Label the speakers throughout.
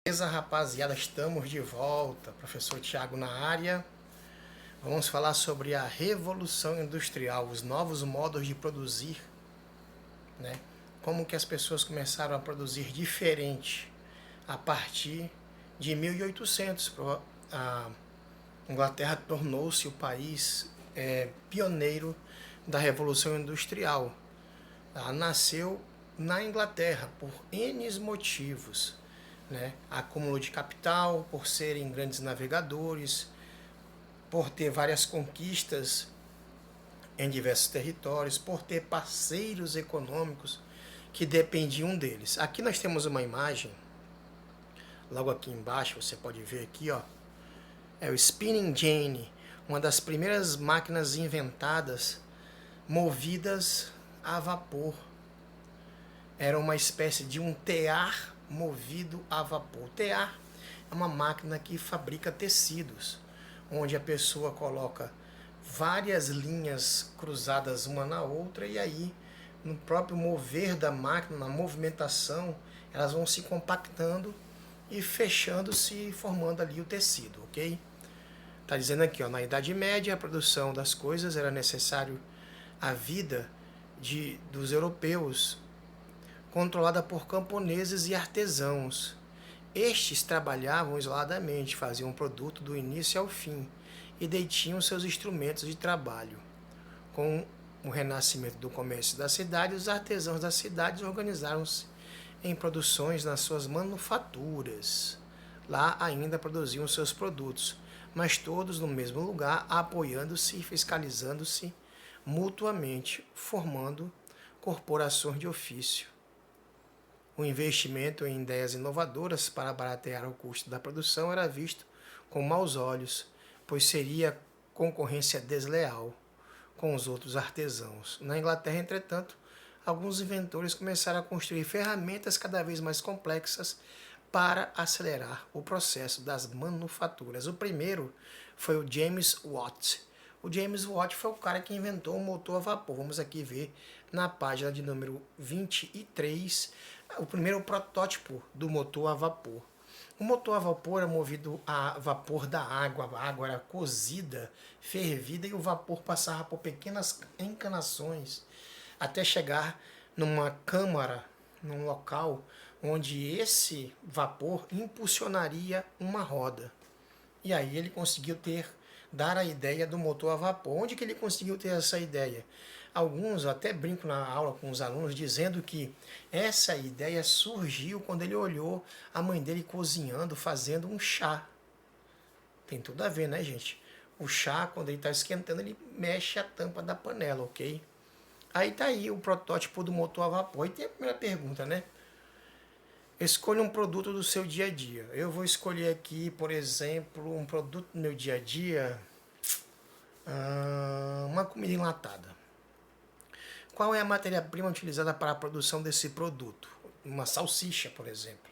Speaker 1: Beleza, rapaziada, estamos de volta. Professor Tiago na área. Vamos falar sobre a Revolução Industrial, os novos modos de produzir, né? Como que as pessoas começaram a produzir diferente a partir de 1800. A Inglaterra tornou-se o país pioneiro da Revolução Industrial. Ela nasceu na Inglaterra por N motivos, né? Acúmulo de capital, por serem grandes navegadores, por ter várias conquistas em diversos territórios, por ter parceiros econômicos que dependiam deles. Aqui nós temos uma imagem, logo aqui embaixo, você pode ver aqui, ó, é o Spinning Jenny, uma das primeiras máquinas inventadas movidas a vapor. Era uma espécie de um tear movido a vapor. O tear é uma máquina que fabrica tecidos, onde a pessoa coloca várias linhas cruzadas uma na outra e aí, no próprio mover da máquina, na movimentação, elas vão se compactando e fechando-se, formando ali o tecido, ok? Está dizendo aqui, ó, na Idade Média, a produção das coisas era necessário à vida dos europeus, controlada por camponeses e artesãos. Estes trabalhavam isoladamente, faziam um produto do início ao fim e detinham seus instrumentos de trabalho. Com o renascimento do comércio da cidade, os artesãos das cidades organizaram-se em produções nas suas manufaturas. Lá ainda produziam seus produtos, mas todos no mesmo lugar, apoiando-se e fiscalizando-se mutuamente, formando corporações de ofício. O investimento em ideias inovadoras para baratear o custo da produção era visto com maus olhos, pois seria concorrência desleal com os outros artesãos. Na Inglaterra, entretanto, alguns inventores começaram a construir ferramentas cada vez mais complexas para acelerar o processo das manufaturas. O primeiro foi o James Watt. O James Watt foi o cara que inventou o motor a vapor. Vamos aqui ver na página de número 23 o primeiro protótipo do motor a vapor. O motor a vapor era movido a vapor da água. A água era cozida, fervida e o vapor passava por pequenas encanações até chegar numa câmara, num local onde esse vapor impulsionaria uma roda. E aí ele conseguiu dar a ideia do motor a vapor. Onde que ele conseguiu ter essa ideia? Alguns até brincam na aula com os alunos dizendo que essa ideia surgiu quando ele olhou a mãe dele cozinhando, fazendo um chá. Tem tudo a ver, né, gente? O chá, quando ele está esquentando, ele mexe a tampa da panela, ok? Aí tá aí o protótipo do motor a vapor. E tem a primeira pergunta, né? Escolha um produto do seu dia a dia. Eu vou escolher aqui, por exemplo, um produto do meu dia a dia, uma comida enlatada. Qual é a matéria-prima utilizada para a produção desse produto? Uma salsicha, por exemplo.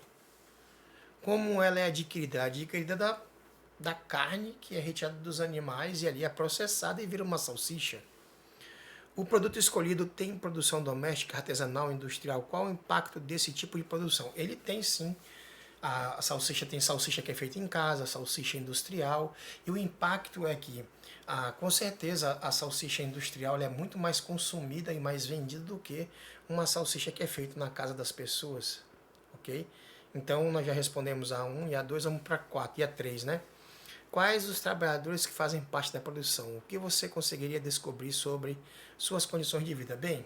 Speaker 1: Como ela é adquirida? Adquirida da carne que é retirada dos animais e ali é processada e vira uma salsicha. O produto escolhido tem produção doméstica, artesanal, industrial. Qual o impacto desse tipo de produção? Ele tem sim. A salsicha tem salsicha que é feita em casa, salsicha industrial. E o impacto é que, com certeza, a salsicha industrial é muito mais consumida e mais vendida do que uma salsicha que é feita na casa das pessoas. Ok? Então, nós já respondemos a 1 e a 2, vamos para a 4 e a 3, né? Quais os trabalhadores que fazem parte da produção? O que você conseguiria descobrir sobre suas condições de vida? Bem,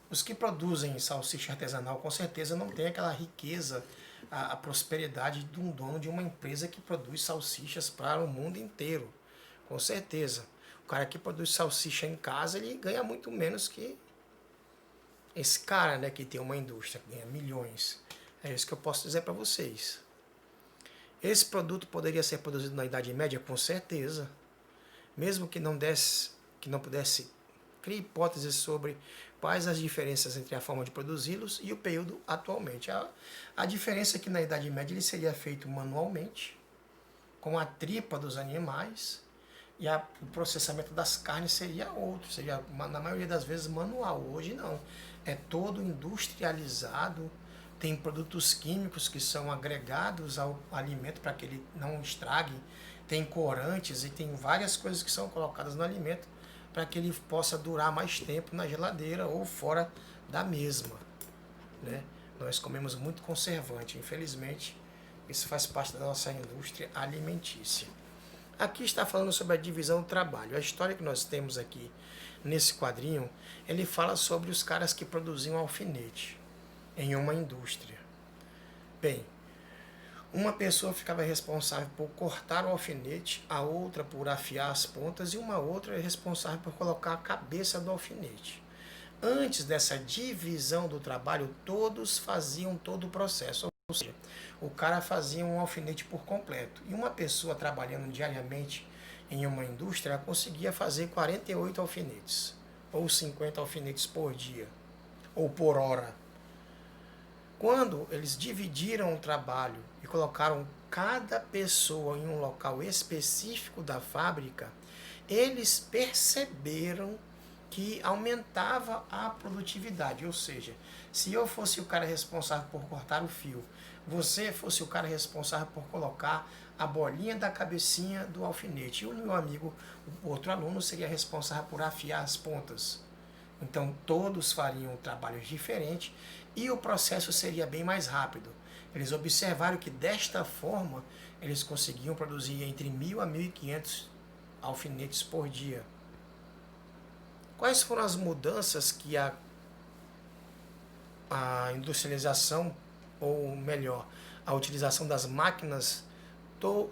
Speaker 1: os que produzem salsicha artesanal com certeza não têm aquela riqueza, a prosperidade de um dono de uma empresa que produz salsichas para o mundo inteiro. Com certeza. O cara que produz salsicha em casa, ele ganha muito menos que esse cara, né, que tem uma indústria, que ganha milhões. É isso que eu posso dizer para vocês. Esse produto poderia ser produzido na Idade Média? Com certeza. Mesmo que não pudesse, crie hipóteses sobre quais as diferenças entre a forma de produzi-los e o período atualmente. A diferença é que na Idade Média ele seria feito manualmente, com a tripa dos animais, e o processamento das carnes seria outro, seria na maioria das vezes manual. Hoje não. É todo industrializado, tem produtos químicos que são agregados ao alimento para que ele não estrague, tem corantes e tem várias coisas que são colocadas no alimento para que ele possa durar mais tempo na geladeira ou fora da mesma, né? Nós comemos muito conservante, infelizmente, isso faz parte da nossa indústria alimentícia. Aqui está falando sobre a divisão do trabalho. A história que nós temos aqui nesse quadrinho, ele fala sobre os caras que produziam alfinete em uma indústria. Bem, uma pessoa ficava responsável por cortar o alfinete, a outra por afiar as pontas e uma outra é responsável por colocar a cabeça do alfinete. Antes dessa divisão do trabalho, todos faziam todo o processo, ou seja, o cara fazia um alfinete por completo. E uma pessoa trabalhando diariamente em uma indústria conseguia fazer 48 alfinetes, ou 50 alfinetes por dia, ou por hora. Quando eles dividiram o trabalho e colocaram cada pessoa em um local específico da fábrica, eles perceberam que aumentava a produtividade. Ou seja, se eu fosse o cara responsável por cortar o fio, você fosse o cara responsável por colocar a bolinha da cabecinha do alfinete, e o meu amigo, o outro aluno, seria responsável por afiar as pontas. Então todos fariam trabalhos diferentes e o processo seria bem mais rápido. Eles observaram que desta forma eles conseguiam produzir entre 1.000 a 1.500 alfinetes por dia. Quais foram as mudanças que a industrialização, ou melhor, a utilização das máquinas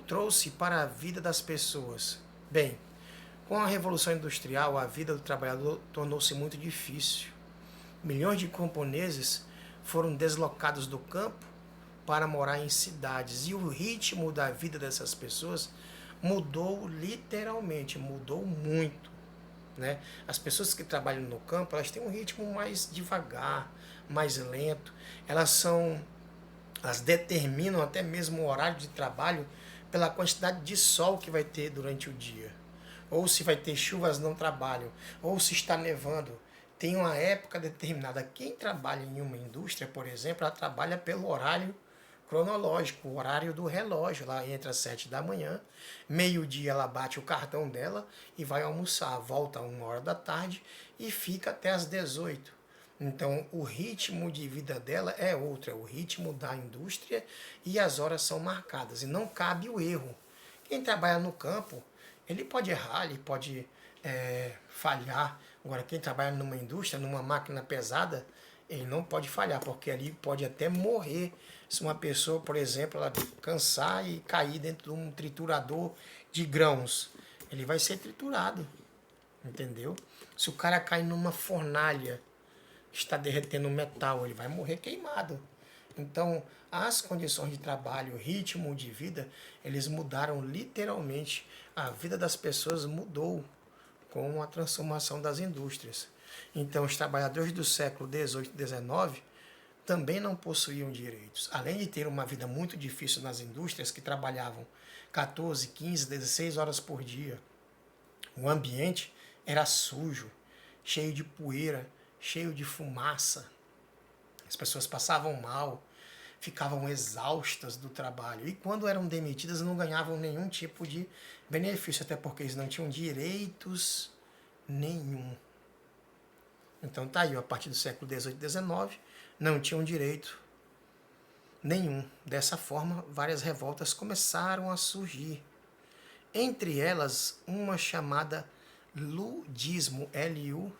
Speaker 1: trouxe para a vida das pessoas? Bem, com a Revolução Industrial, a vida do trabalhador tornou-se muito difícil. Milhões de camponeses foram deslocados do campo para morar em cidades. E o ritmo da vida dessas pessoas mudou literalmente, mudou muito, né? As pessoas que trabalham no campo, elas têm um ritmo mais devagar, mais lento. Elas determinam até mesmo o horário de trabalho pela quantidade de sol que vai ter durante o dia. Ou se vai ter chuvas, não trabalham, ou se está nevando. Tem uma época determinada. Quem trabalha em uma indústria, por exemplo, ela trabalha pelo horário cronológico, o horário do relógio. Lá entra às 7 da manhã, meio-dia ela bate o cartão dela e vai almoçar. Volta a 1 hora da tarde e fica até às 18. Então, o ritmo de vida dela é outro, é o ritmo da indústria e as horas são marcadas. E não cabe o erro. Quem trabalha no campo, ele pode errar, ele pode falhar. Agora, quem trabalha numa indústria, numa máquina pesada, ele não pode falhar, porque ali pode até morrer. Se uma pessoa, por exemplo, ela cansar e cair dentro de um triturador de grãos, ele vai ser triturado, entendeu? Se o cara cair numa fornalha, está derretendo metal, ele vai morrer queimado. Então, as condições de trabalho, o ritmo de vida, eles mudaram literalmente. A vida das pessoas mudou com a transformação das indústrias. Então, os trabalhadores do século XVIII e XIX também não possuíam direitos. Além de ter uma vida muito difícil nas indústrias, que trabalhavam 14, 15, 16 horas por dia, o ambiente era sujo, cheio de poeira, cheio de fumaça. As pessoas passavam mal, ficavam exaustas do trabalho. E quando eram demitidas, não ganhavam nenhum tipo de benefício, até porque eles não tinham direitos nenhum. Então tá aí, a partir do século XVIII e XIX, não tinham direito nenhum. Dessa forma, várias revoltas começaram a surgir. Entre elas, uma chamada ludismo, L-U-D-I-S-M-O,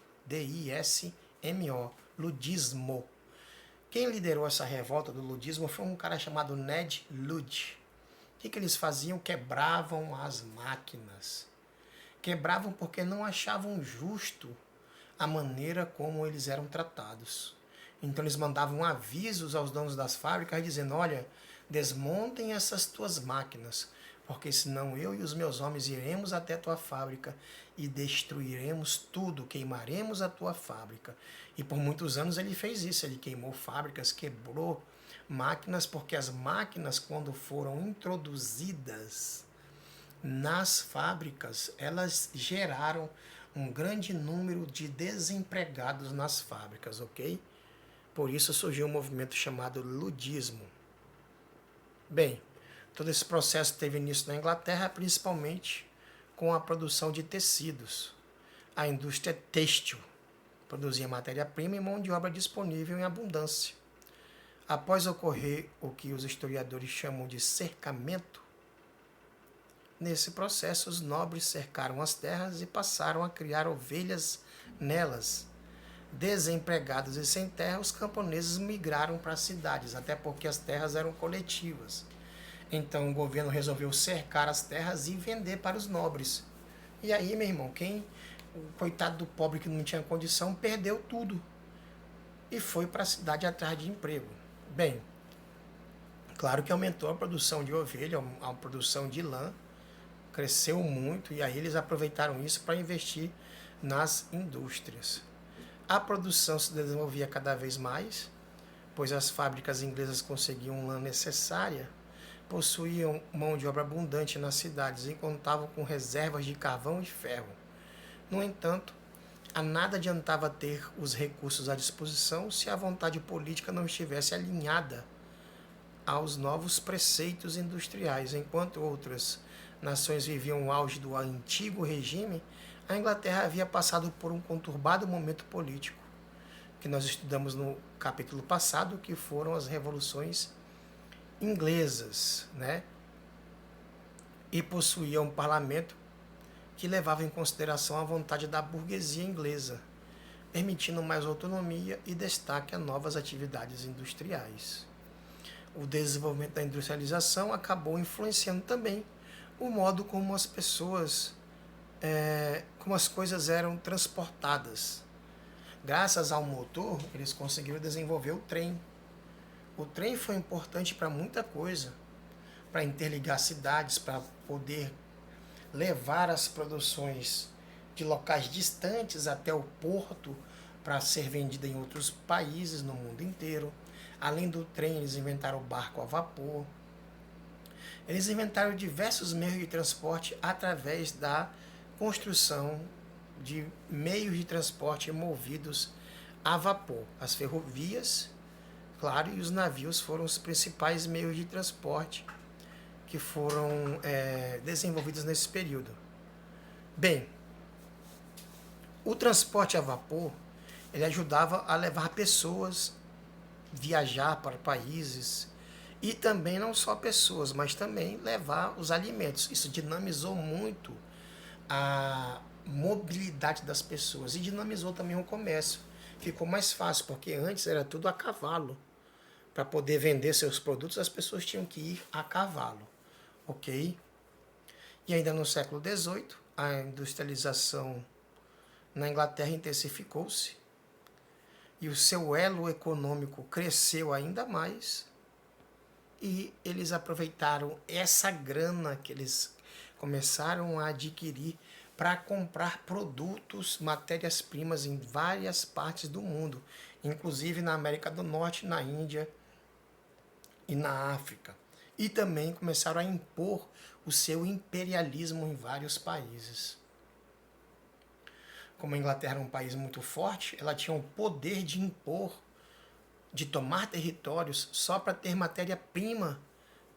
Speaker 1: ludismo. Quem liderou essa revolta do ludismo foi um cara chamado Ned Ludd. O que eles faziam? Quebravam as máquinas. Quebravam porque não achavam justo a maneira como eles eram tratados. Então eles mandavam avisos aos donos das fábricas dizendo: olha, desmontem essas tuas máquinas, porque senão eu e os meus homens iremos até a tua fábrica e destruiremos tudo, queimaremos a tua fábrica. E por muitos anos ele fez isso, ele queimou fábricas, quebrou máquinas, porque as máquinas, quando foram introduzidas nas fábricas, elas geraram um grande número de desempregados nas fábricas, ok? Por isso surgiu um movimento chamado ludismo. Bem, todo esse processo teve início na Inglaterra, principalmente com a produção de tecidos. A indústria têxtil produzia matéria-prima e mão de obra disponível em abundância. Após ocorrer o que os historiadores chamam de cercamento, nesse processo os nobres cercaram as terras e passaram a criar ovelhas nelas. Desempregados e sem terra, os camponeses migraram para as cidades, até porque as terras eram coletivas. Então o governo resolveu cercar as terras e vender para os nobres. E aí, meu irmão, o coitado do pobre que não tinha condição perdeu tudo e foi para a cidade atrás de emprego. Bem, claro que aumentou a produção de ovelha, a produção de lã, cresceu muito e aí eles aproveitaram isso para investir nas indústrias. A produção se desenvolvia cada vez mais, pois as fábricas inglesas conseguiam lã necessária, possuíam mão de obra abundante nas cidades e contavam com reservas de carvão e ferro. No entanto, a nada adiantava ter os recursos à disposição se a vontade política não estivesse alinhada aos novos preceitos industriais. Enquanto outras nações viviam o auge do antigo regime, a Inglaterra havia passado por um conturbado momento político, que nós estudamos no capítulo passado, que foram as revoluções inglesas, né? E possuía um parlamento que levava em consideração a vontade da burguesia inglesa, permitindo mais autonomia e destaque a novas atividades industriais. O desenvolvimento da industrialização acabou influenciando também o modo como as pessoas, como as coisas eram transportadas. Graças ao motor, eles conseguiram desenvolver o trem. O trem foi importante para muita coisa, para interligar cidades, para poder levar as produções de locais distantes até o porto para ser vendida em outros países no mundo inteiro. Além do trem, eles inventaram o barco a vapor. Eles inventaram diversos meios de transporte através da construção de meios de transporte movidos a vapor. As ferrovias, claro, e os navios foram os principais meios de transporte que foram desenvolvidos nesse período. Bem, o transporte a vapor, ele ajudava a levar pessoas, viajar para países, e também não só pessoas, mas também levar os alimentos. Isso dinamizou muito a mobilidade das pessoas e dinamizou também o comércio. Ficou mais fácil, porque antes era tudo a cavalo. Para poder vender seus produtos, as pessoas tinham que ir a cavalo. Ok? E ainda no século XVIII, a industrialização na Inglaterra intensificou-se e o seu elo econômico cresceu ainda mais e eles aproveitaram essa grana que eles começaram a adquirir para comprar produtos, matérias-primas em várias partes do mundo, inclusive na América do Norte, na Índia e na África. E também começaram a impor o seu imperialismo em vários países. Como a Inglaterra era um país muito forte, ela tinha o poder de impor, de tomar territórios só para ter matéria-prima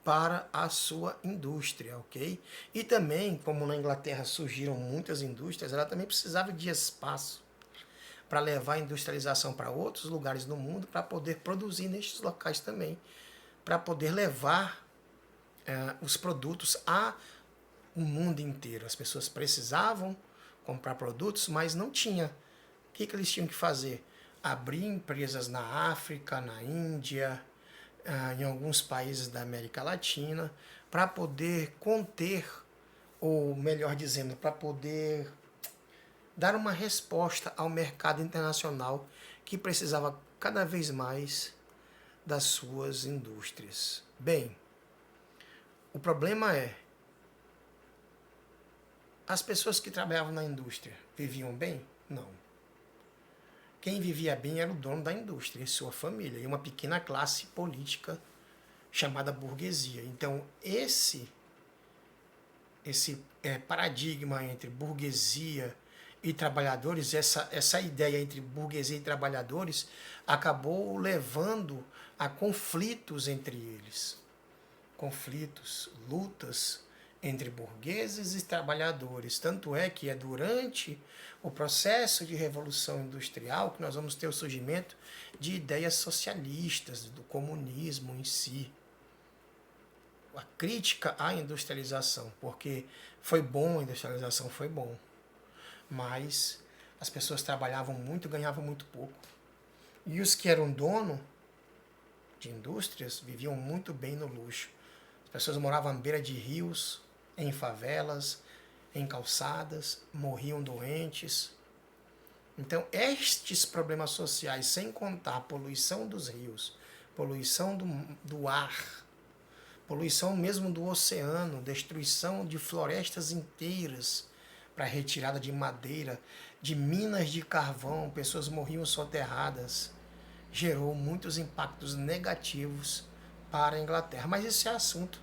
Speaker 1: para a sua indústria, ok? E também, como na Inglaterra surgiram muitas indústrias, ela também precisava de espaço para levar a industrialização para outros lugares do mundo, para poder produzir nestes locais também, para poder levar os produtos ao mundo inteiro. As pessoas precisavam comprar produtos, mas não tinha. O que eles tinham que fazer? Abrir empresas na África, na Índia, em alguns países da América Latina, para poder conter, ou melhor dizendo, para poder dar uma resposta ao mercado internacional que precisava cada vez mais das suas indústrias. Bem, o problema é, as pessoas que trabalhavam na indústria viviam bem? Não. Quem vivia bem era o dono da indústria e sua família, e uma pequena classe política chamada burguesia. Então, esse paradigma entre burguesia e trabalhadores, essa ideia entre burguesia e trabalhadores acabou levando a conflitos entre eles. Conflitos, lutas entre burgueses e trabalhadores. Tanto é que é durante o processo de revolução industrial que nós vamos ter o surgimento de ideias socialistas, do comunismo em si. A crítica à industrialização, porque foi bom, a industrialização foi bom, mas as pessoas trabalhavam muito e ganhavam muito pouco. E os que eram dono de indústrias viviam muito bem no luxo. As pessoas moravam à beira de rios, em favelas, em calçadas, morriam doentes. Então, estes problemas sociais, sem contar a poluição dos rios, poluição do ar, poluição mesmo do oceano, destruição de florestas inteiras para retirada de madeira, de minas de carvão, pessoas morriam soterradas, gerou muitos impactos negativos para a Inglaterra. Mas esse é assunto